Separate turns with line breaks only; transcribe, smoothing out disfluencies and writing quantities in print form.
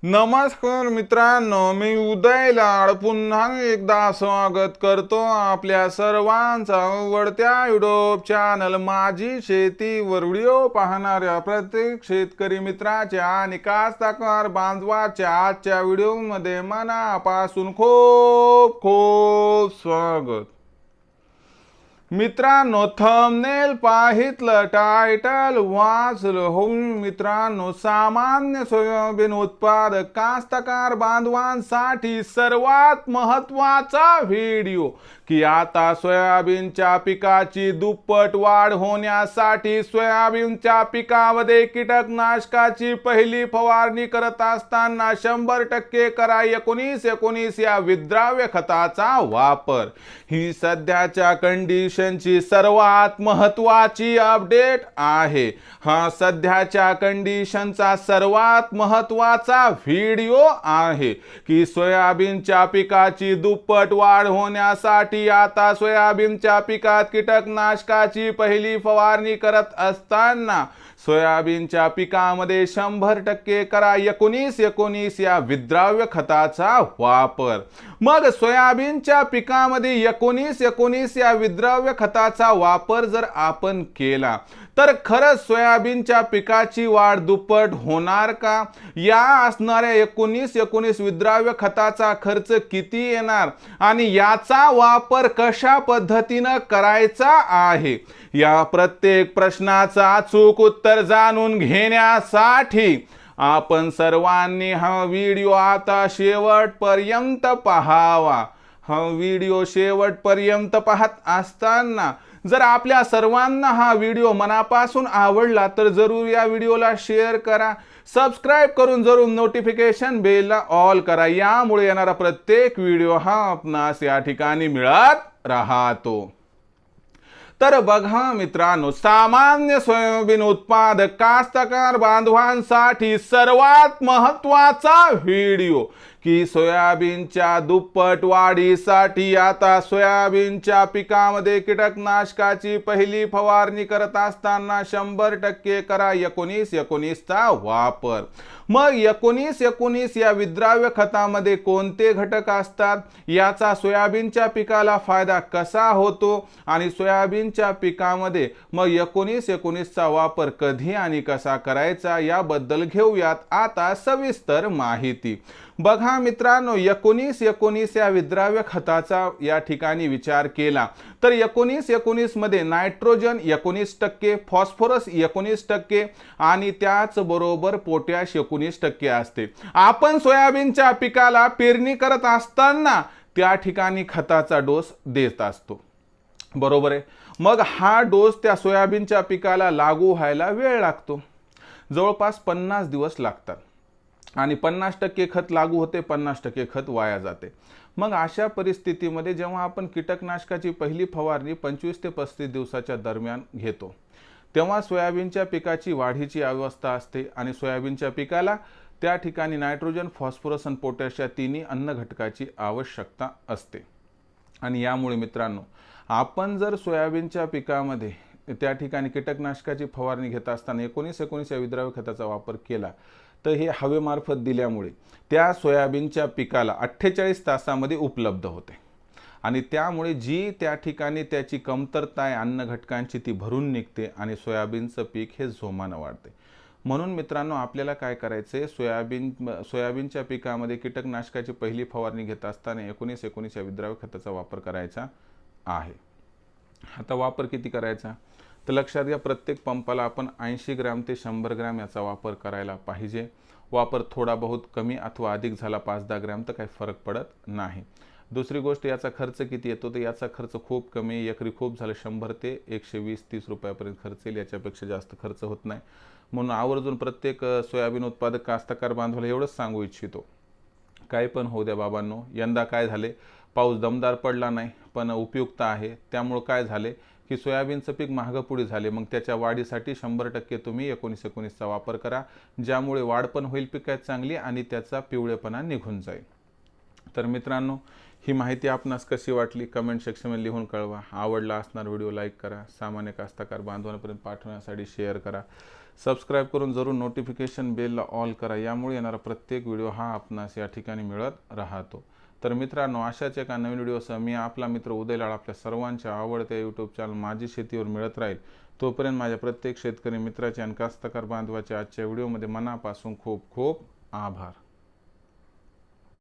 नमस्कार मित्रांनो, मी उदय लाड पुन्हा एकदा स्वागत करतो आपल्या सर्वांचा आवडत्या युट्यूब चॅनल माझी शेतीवर व्हिडिओ पाहणाऱ्या प्रत्येक शेतकरी मित्राच्या आणि कास्तकार बांधवाच्या आजच्या व्हिडिओमध्ये मनापासून खूप खूप स्वागत। मित्रांनो, थंबनेल पाहितलं, टायटल वाचलं हो मित्रांनो, सामान्य सोयाबीन उत्पादक कास्तकार बांधवांसाठी सर्वात महत्त्वाचा व्हिडिओ की आता सोयाबीनच्या पिकाची दुप्पट वाढ होण्यासाठी सोयाबीनच्या पिकामध्ये कीटकनाशकाची पहिली फवारणी करत असताना 100% करा 19-19 या विद्राव्य खताचा वापर। ही सध्याच्या कंडिशनची सर्वात महत्त्वाची अपडेट आहे। हा सध्याच्या कंडिशनचा सर्वात महत्त्वाचा व्हिडिओ आहे की सोयाबीनच्या पिकाची दुप्पट वाढ होण्यासाठी आता सोयाबीनच्या पिकात कीटकनाशकाची पहिली फवारणी करत असताना सोयाबीनच्या पिकामध्ये 100% करा 19-19 या विद्राव्य खताचा वापर। मग सोयाबीनच्या पिकामध्ये 19-19 या विद्राव्य खताचा वापर जर आपण केला तर खरंच सोयाबीनच्या पिकाची वाढ दुप्पट होणार का? या असणाऱ्या 19-19 विद्राव्य खताचा खर्च किती येणार आणि याचा वापर कशा पद्धतीने करायचा आहे, या प्रत्येक प्रश्नाचं अचूक उत्तर जाणून घेण्यासाठी आपण सर्वांनी हा व्हिडिओ आता शेवटपर्यंत पाहावा। हा व्हिडिओ शेवटपर्यंत पाहत असताना जर आपल्या सर्वांना हा व्हिडिओ मनापासून आवडला तर जरूर या व्हिडिओला शेअर करा, सबस्क्राइब करून जरूर नोटिफिकेशन बेलला ऑल करा, यामुळे येणारा प्रत्येक व्हिडिओ हा आपणास या ठिकाणी मिळत राहतो। तर बघा मित्रांनो, सामान्य सोयाबीन उत्पादक कास्तकार बांधवांसाठी सर्वात महत्त्वाचा व्हिडिओ की सोयाबीनच्या दुप्पट वाढीसाठी आता सोयाबीनच्या पिकामध्ये कीटकनाशकाची पहिली फवारणी करत असताना 100% करा 19-19 चा वापर। मग 19-19 या विद्राव्य खतामध्ये कोणते घटक असतात, याचा सोयाबीनच्या पिकाला फायदा कसा होतो आणि सोयाबीनच्या पिकामध्ये मग 19-19 चा वापर कधी आणि कसा करायचा याबद्दल घेऊयात आता सविस्तर माहिती। बघा मित्रांनो, 19-19 या विद्राव्य खताचा या ठिकाणी विचार केला तर 19-19 मध्ये नायट्रोजन 19%, फॉस्फरस 19% आणि त्याच बरोबर पोटॅश 19% असते। आपण सोयाबीनच्या पिकाला पेरणी करत असताना त्या ठिकाणी खताचा डोस देत असतो, बरोबर आहे। मग हा डोस त्या सोयाबीनच्या पिकाला लागू व्हायला वेळ लागतो, जवळपास 50 दिवस लागतात आणि 50% खत लागू होते, 50% खत वाया जाते। मग अशा परिस्थितीमध्ये जेव्हा आपण कीटकनाशकाची पहिली फवारणी 25 ते 35 दिवसाच्या दरम्यान घेतो तेव्हा सोयाबीनच्या पिकाची वाढीची अवस्था असते आणि सोयाबीनच्या पिकाला त्या ठिकाणी नायट्रोजन, फॉस्फरस आणि पोटॅश या तिन्ही अन्न घटकाची आवश्यकता असते। आणि यामुळे मित्रांनो, आपण जर सोयाबीनच्या पिकामध्ये त्या ठिकाणी कीटकनाशकाची फवारणी घेत असताना 19-19 या विद्राव्य खताचा वापर केला तर हे हवेमार्फत दिल्यामुळे त्या सोयाबीनच्या पिकाला 48 तासामध्ये उपलब्ध होते आणि त्यामुळे जी त्या ठिकाणी त्याची कमतरता आहे अन्न घटकांची ती भरून निघते आणि सोयाबीनचं पीक हे जोमानं वाढते। म्हणून मित्रांनो, आपल्याला काय करायचे, सोयाबीनच्या पिकामध्ये कीटकनाशकाची पहिली फवारणी घेत असताना 19-19 या विद्राव्य खताचा वापर करायचा आहे। आता वापर किती करायचा तर लक्षात घ्या, प्रत्येक पंपाला आपण 80 ग्रॅम ते 100 ग्रॅम याचा वापर करायला पाहिजे। वापर थोडा बहुत कमी अथवा अधिक झाला 5-10 ग्रॅम तर काही फरक पडत नाही। दुसरी गोष्ट, याचा खर्च किती येतो तर याचा खर्च खूप कमी, एकरी खूप झालं 100 ते 120-30 रुपयापर्यंत खर्च येईल, याच्यापेक्षा जास्त खर्च होत नाही। म्हणून आवर्जून प्रत्येक सोयाबीन उत्पादक कास्तकार बांधवाला एवढंच सांगू इच्छितो, काय पण होऊ द्या बाबांनो, यंदा काय झाले, पाऊस दमदार पडला नाही पण उपयुक्त आहे, त्यामुळे काय झाले की सोयाबीनचं पीक महागपुडी झाले। मग त्याच्या वाढीसाठी 100% तुम्ही 19-19 चा वापर करा, ज्यामुळे वाढ पण होईल पिकात चांगली आणि त्याचा पिवळेपणा निघून जाईल। तर मित्रांनो, ही माहिती आपणास कशी वाटली कमेंट सेक्शनमध्ये लिहून कळवा। आवडला असणार व्हिडिओ लाईक करा, सामान्य कास्तकार बांधवांपर्यंत पाठवण्यासाठी शेअर करा। सबस्क्राईब करून जरूर नोटिफिकेशन बेलला ऑल करा, यामुळे येणारा प्रत्येक व्हिडिओ हा आपणास या ठिकाणी मिळत राहतो। तर मित्रांनो, अशाच एका नवीन व्हिडिओसह मी आपला मित्र उदय लाड आपल्या सर्वांच्या आवडत्या यूट्यूब चॅनल माझी शेतीवर मिळत राहील। तोपर्यंत माझ्या प्रत्येक शेतकरी मित्राचे आणि कास्तकार बांधवाचे आजच्या व्हिडिओमध्ये मनापासून खूप खूप आभार।